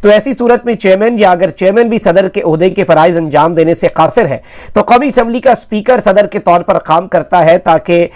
تو ایسی صورت میں چیئرمین یا اگر چیئرمین بھی صدر کے عہدے کے فرائض انجام دینے سے قاصر ہے تو قومی اسمبلی کا اسپیکر صدر کے طور پر کام کرتا ہے تاکہ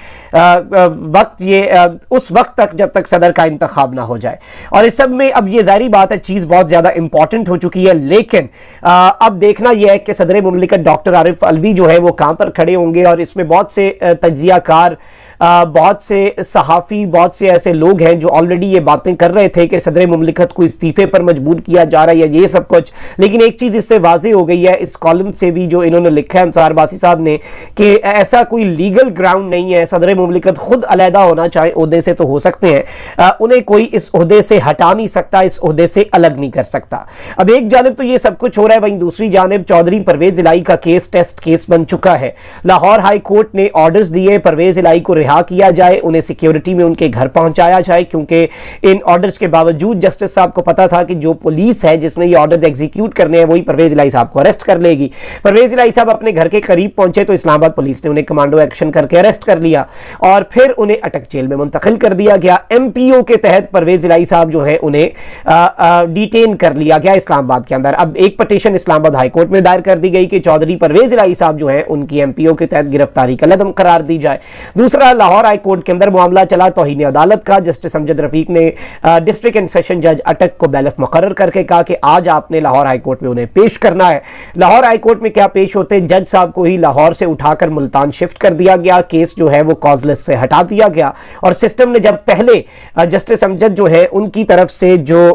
اس وقت تک جب تک صدر کا انتخاب نہ ہو جائے. اور اس سب میں اب یہ ظاہری بات ہے چیز بہت زیادہ امپورٹنٹ ہو چکی ہے، لیکن اب دیکھنا یہ ہے کہ صدر مملکت ڈاکٹر عارف علوی جو ہے وہ کہاں پر کھڑے ہوں گے. اور اس میں بہت سے تجزیہ کار، بہت سے صحافی، بہت سے ایسے لوگ ہیں جو آلریڈی یہ باتیں کر رہے تھے کہ صدر مملکت کو استعفے پر مجبور کیا جا رہا ہے یا یہ سب کچھ. لیکن ایک چیز اس سے واضح ہو گئی ہے اس کالم سے بھی جو انہوں نے لکھا ہے انصار باسی صاحب نے، کہ ایسا کوئی لیگل گراؤنڈ نہیں ہے. صدر مملکت خود علیحدہ ہونا چاہے عہدے سے تو ہو سکتے ہیں، انہیں کوئی اس عہدے سے ہٹا نہیں سکتا، اس عہدے سے الگ نہیں کر سکتا. اب ایک جانب تو یہ سب کچھ ہو رہا ہے، وہیں دوسری جانب چودھری پرویز الہی کا کیس ٹیسٹ کیس بن چکا ہے. لاہور ہائی کورٹ نے آرڈرز دیے پرویز الہی کو رہا کیا جائے، انہیں سیکیورٹی میں ان کے گھر پہنچایا جائے، کیونکہ ان آرڈرز کے باوجود جسٹس صاحب کو پتا تھا کہ جو پولیس ہے جس نے یہ آرڈرز ایگزیکیوٹ کرنے ہیں وہی پرویز الہی صاحب کو اریسٹ کر لے گی. پرویز الہی صاحب اپنے گھر کے قریب پہنچے تو اسلام آباد پولیس نے انہیں کمانڈو ایکشن کر کے اریسٹ کر لیا اور پھر انہیں اٹک جیل میں منتقل کر دیا گیا. ایم پی او کے تحت پرویز الہی صاحب جو ہیں انہیں ڈیٹین کر لیا گیا اسلام آباد کے اندر. اب ایک پٹیشن اسلام آباد ہائی کورٹ میں دائر کر دی گئی کہ چودھری پرویز الہی صاحب جو ہیں ان کی ایم پی او کے تحت گرفتاری کا لدم قرار دی جائے. دوسرا لاہور ہائی کورٹ کے اندر معاملہ چلا توہین عدالت کا. جسٹس امجد رفیق نے ڈسٹرکٹ اینڈ سیشن جج اٹک کو بیلف مقرر کر کے کہا کہ آج آپ نے لاہور ہائی کورٹ میں انہیں پیش کرنا ہے. لاہور ہائی کورٹ میں کیا پیش ہوتے، جج صاحب کو ہی لاہور سے اٹھا کر ملتان شفٹ کر دیا گیا، کیس جو ہے وہ کاز لیس سے ہٹا دیا گیا. اور سسٹم نے جب پہلے جسٹس امجد جو ہے ان کی طرف سے جو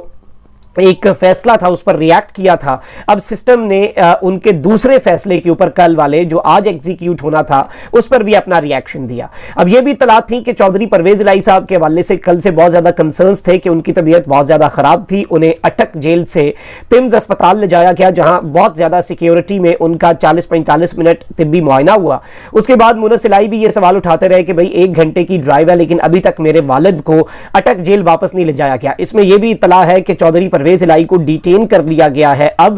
ایک فیصلہ تھا اس پر ریاکٹ کیا تھا، اب سسٹم نے ان کے دوسرے فیصلے کے اوپر کل والے جو آج ایگزیکیوٹ ہونا تھا اس پر بھی اپنا ریاکشن دیا. اب یہ بھی اطلاعات تھی کہ چودھری پرویز الہی صاحب کے حوالے سے کل سے بہت زیادہ کنسرنز تھے کہ ان کی طبیعت بہت زیادہ خراب تھی. انہیں اٹک جیل سے پمز اسپتال لے جایا گیا جہاں بہت زیادہ سیکیورٹی میں ان کا 40-45 منٹ طبی معائنہ ہوا. اس کے بعد مونس الہی بھی یہ سوال اٹھاتے رہے کہ بھئی 1 گھنٹے کی ڈرائیو ہے لیکن ابھی تک میرے والد کو اٹک جیل واپس نہیں لے جایا گیا. اس میں یہ بھی اطلاع ہے کہ چودھری پرویز الہی کو ڈیٹین کر لیا گیا ہے. اب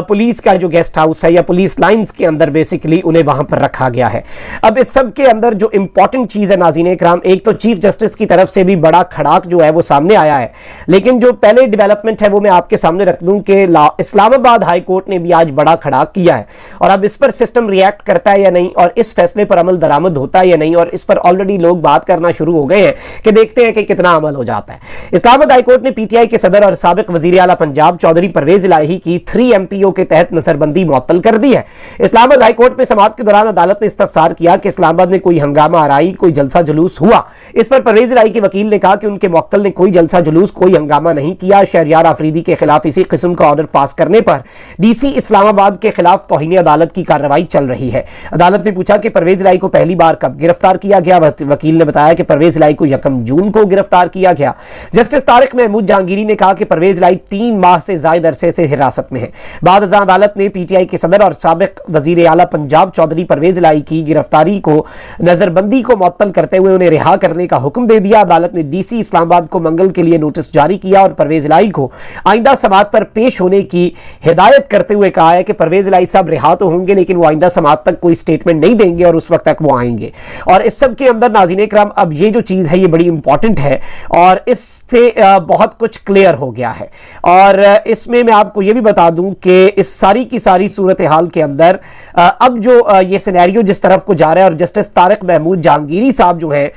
پولیس کا جو گیسٹ ہاؤس ہے یا پولیس لائنز کے اندر بیسیکلی انہیں وہاں پر رکھا گیا ہے. اب اس سب کے اندر جو امپورٹنٹ چیز ہے ناظرین اکرام، ایک تو چیف جسٹس کی طرف سے بھی بڑا کھڑاک جو ہے وہ سامنے آیا ہے، لیکن جو پہلے ڈیولپمنٹ ہے وہ میں آپ کے سامنے رکھ دوں کہ اسلام آباد ہائی کورٹ نے بھی آج بڑا کھڑاک کیا ہے. اور اب اس پر سسٹم ریاکٹ کرتا ہے یا نہیں اور اس فیصلے پر عمل درآمد ہوتا ہے یا نہیں، اور اس پر آلریڈی لوگ بات کرنا شروع ہو گئے ہیں کہ دیکھتے ہیں کہ کتنا عمل ہو جاتا ہے. اسلام آباد ہائی کورٹ نے پی ٹی آئی کے صدر اور سابق وزیر اعلیٰ پنجاب چودھری پرویز الہی کی 3 ایم پی او کے تحت نظر بندی معطل کر دی ہے. اسلام آباد ہائی کورٹ میں سماعت کے دوران عدالت نے استفسار کیا کہ اسلام آباد میں کوئی ہنگامہ آرائی، کوئی جلسہ جلوس ہوا. اس پر پرویز الہی کے وکیل نے کہا کہ ان کے موکل نے کوئی جلسہ جلوس، کوئی ہنگامہ نہیں کیا. شہریار آفریدی کے خلاف اسی قسم کا آرڈر پاس کرنے پر ڈی سی اسلام آباد کے خلاف توہین عدالت کی کارروائی چل رہی ہے. عدالت نے پوچھا کہ پرویز الہی کو پہلی بار کب گرفتار کیا گیا. وکیل نے بتایا کہ پرویز الہی کو 1 جون کو گرفتار کیا گیا. جسٹس طارق محمود جہانگیری نے کہا کہ پرویز الہی 3 ماہ سے زائد عرصے سے حراست میں ہے. بعد ازاں عدالت نے پی ٹی آئی کے صدر اور سابق وزیر اعلیٰ پنجاب چودھری پرویز الہی کی گرفتاری کو نظر بندی کو معطل کرتے ہوئے انہیں رہا کرنے کا حکم دے دیا. عدالت نے ڈی سی اسلام آباد کو منگل کے لیے نوٹس جاری کیا اور پرویز الہی کو آئندہ سماعت پر پیش ہونے کی ہدایت کرتے ہوئے کہا ہے کہ پرویز الہی صاحب رہا تو ہوں گے لیکن وہ آئندہ سماعت تک کوئی سٹیٹمنٹ نہیں دیں گے اور اس وقت تک وہ آئیں گے. اور اس سب کے اندر ناظرین اکرام اب یہ جو چیز ہے یہ بڑی امپورٹنٹ ہے اور اس سے بہت کچھ کلیئر ہو گیا ہے. اور اس میں آپ کو یہ بھی بتا دوں کہ اس ساری کی ساری صورتحال کے اندر اب جو یہ سینیریو جس طرف کو جا رہا ہے اور جسٹس طارق محمود جہانگیری صاحب جو ہیں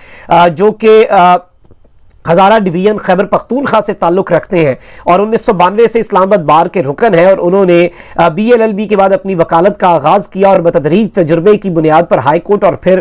جو کہ ہزارہ ڈویژن خیبر پختونخوا سے تعلق رکھتے ہیں اور 1992 سے اسلام آباد بار کے رکن ہیں اور انہوں نے بی ایل ایل بی کے بعد اپنی وکالت کا آغاز کیا اور بتدریج تجربے کی بنیاد پر ہائی کورٹ اور پھر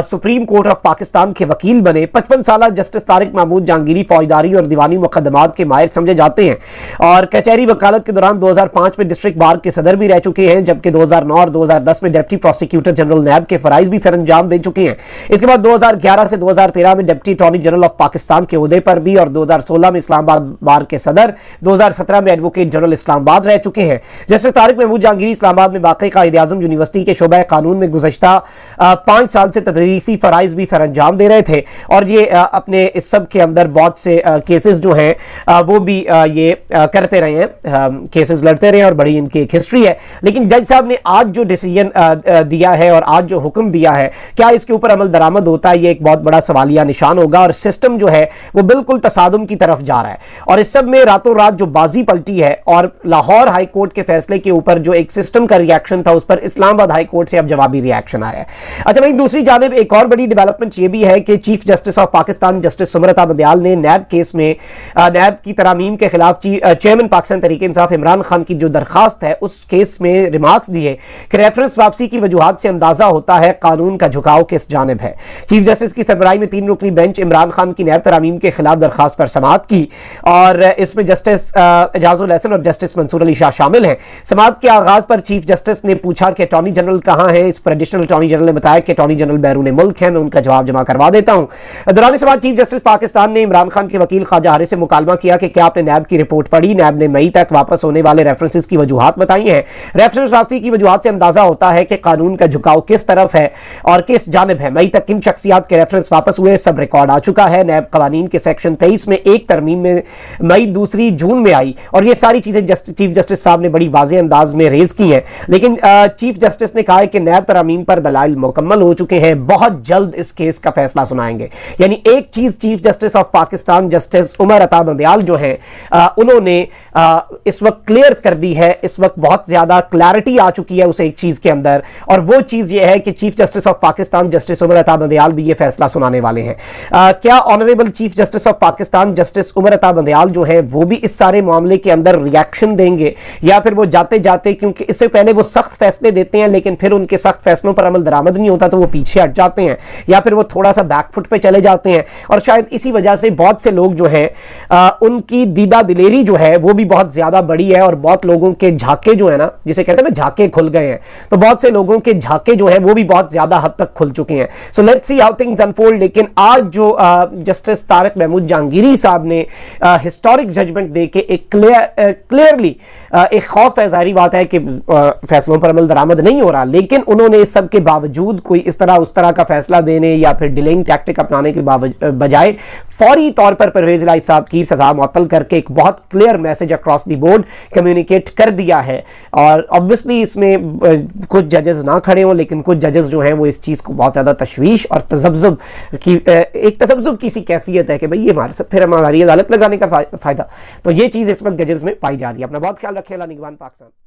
سپریم کورٹ آف پاکستان کے وکیل بنے. 55 سالہ جسٹس طارق محمود جہانگیری فوجداری اور دیوانی مقدمات کے ماہر سمجھے جاتے ہیں اور کچہری وکالت کے دوران 2005 میں ڈسٹرکٹ بار کے صدر بھی رہ چکے ہیں جبکہ 2009 اور 2010 میں ڈپٹی پروسیکیوٹر جنرل نیب کے فرائض بھی سر انجام دے چکے ہیں. اس کے بعد 2011 سے 2013 میں deputy attorney general of Pakistan کے عہدے پر بھی اور 2016 میں اسلام آباد بار کے صدر، 2017 میں ایڈوکیٹ جنرل اسلام آباد رہ چکے ہیں۔ جسٹس طارق محمود جہانگیری اسلام آباد میں واقع قائد اعظم یونیورسٹی کے شعبہ قانون میں گزشتہ 5 سال سے تدریسی فرائض بھی سر انجام دے رہے تھے، اور یہ اپنے اس سب کے اندر بہت سے کیسز جو ہیں وہ بھی یہ کرتے رہے ہیں، کیسز لڑتے رہے ہیں، اور بڑی ان کی ایک ہسٹری ہے۔ لیکن جج صاحب نے آج جو ڈیسیجن دیا ہے اور آج جو حکم دیا ہے، کیا اس کے اوپر عمل درآمد ہوتا ہے؟ یہ ایک بہت بڑا سوالیہ نشان ہوگا، اور سسٹم جو ہے وہ بالکل تصادم کی طرف جا رہا ہے، اور اس سب میں راتوں رات جو بازی پلٹی ہے، اور لاہور ہائی کورٹ کے فیصلے کے اوپر جو ایک سسٹم کا ریاکشن تھا، اس پر اسلام آباد ہائی کورٹ سے اب جوابی ریاکشن آیا ہے۔ اچھا بھائی، دوسری جانب ایک اور بڑی ڈیولپمنٹ یہ بھی ہے کہ Chief Justice of Pakistan Justice سمرتا بندیال نے نیب کیس میں نیب کی ترامیم کے خلاف چیئرمین پاکستان تحریک انصاف عمران خان کی جو درخواست ہے، اس کیس میں ریمارکس دیے کہ ریفرنس واپسی کی وجوہات سے اندازہ ہوتا ہے قانون کا جھکاؤ کس جانب ہے۔ چیف جسٹس کی سربراہی میں 3 رکنی بینچ عمران خان کی نیب ترامیم کے خلاف درخواست پر سماعت کی، اور اس میں جسٹس اعجاز الحسن اور جسٹس منصور علی شاہ شامل ہیں۔ سماعت کے آغاز پر چیف جسٹس نے پوچھا کہ اٹارنی جنرل کہاں ہے؟ اس پر ایڈیشنل اٹارنی جنرل نے بتایا کہ اٹارنی جنرل بیرون ملک ہیں، میں ان کا جواب جمع کروا دیتا ہوں۔ دوران سماعت چیف جسٹس پاکستان نے عمران خان کے وکیل خواجہ حارث سے مکالمہ کیا کہ کیا آپ نے نیب کی رپورٹ پڑھی؟ نیب نے مئی تک واپس ہونے والے ریفرنسز کی وجوہات بتائی ہیں۔ ریفرنس واپسی کی وجوہات سے اندازہ ہوتا ہے کہ قانون کا جھکاؤ کس طرف ہے اور کس جانب ہے۔ مئی تک کن شخصیات کے ریفرنس واپس ہوئے، سب ریکارڈ آ چکا ہے۔ نیب قوانین کے سیکشن 23 میں ایک ترمیم میں مئی، دوسری جون میں آئی، اور یہ ساری چیزیں چیف جسٹس صاحب نے بڑی واضح انداز میں ریز کی ہیں۔ لیکن چیف جسٹس نے کہا ہے کہ نیب ترامیم پر دلائل مکمل ہو چکے ہیں، بہت جلد اس کیس کا فیصلہ سنائیں گے۔ یعنی ایک چیز Chief Justice of Pakistan Justice Umar Ata Bandial جو ہیں، انہوں نے اس وقت کلیئر کر دی ہے، اس وقت بہت زیادہ کلیئرٹی آ چکی ہے اس ایک چیز کے اندر، اور وہ چیز یہ ہے کہ Chief Justice of Pakistan Justice Umar Ata Bandial بھی یہ فیصلہ سنانے والے ہیں۔ کیا honourable Chief Justice of Pakistan Justice Umar Ata Bandial جو ہیں وہ بھی اس سارے معاملے کے اندر ریاکشن دیں گے، یا پھر وہ جاتے جاتے، کیونکہ اس سے پہلے وہ سخت فیصلے دیتے ہیں لیکن پھر ان کے سخت فیصلوں پر عمل درآمد نہیں ہوتا تو وہ پیچھے ہٹ جاتے ہیں، یا پھر وہ تھوڑا سا بیک فٹ پہ چلے جاتے ہیں، اور شاید اسی وجہ سے بہت سے لوگ جو ہیں ان کی دیدہ دلیری جو ہے وہ بھی بہت زیادہ بڑی ہے، اور بہت لوگوں کے جھاکے جو ہے نا، جسے کہتے ہیں نا جھاکے کھل گئے ہیں، تو بہت سے لوگوں کے جھاکے جو ہیں وہ بھی بہت زیادہ حد تک کھل چکے ہیں۔ So let's see how things unfold. لیکن آج جو جسٹس طارق محمود جہانگیری صاحب نے ہسٹورک ججمنٹ دے کے ایک کلیئرلی ایک خوف ہے، ظاہری بات ہے کہ فیصلوں پر عمل درآمد نہیں ہو رہا، لیکن انہوں نے اس سب کے باوجود کوئی اس طرح کا فیصلہ دینے یا پھر ڈیلنگ ٹیکٹک اپنانے کے بجائے فوری طور پر پرویز الہی صاحب کی سزا معطل کر کے ایک بہت clear message across the board communicate کر دیا ہے۔ اور obviously اس میں کچھ ججز نہ کھڑے ہوں، لیکن کچھ ججز جو ہیں وہ اس چیز کو بہت زیادہ تشویش اور تذبذب کی سی کیفیت ہے کہ بھئی یہ ہمارے ساتھ پھر ہماری عدالت لگانے کا فائدہ، تو یہ چیز اس وقت ججز میں پائی جا رہی ہے۔ اپنا بہت خیال رکھیں۔ اللہ نگہبان پاکستان۔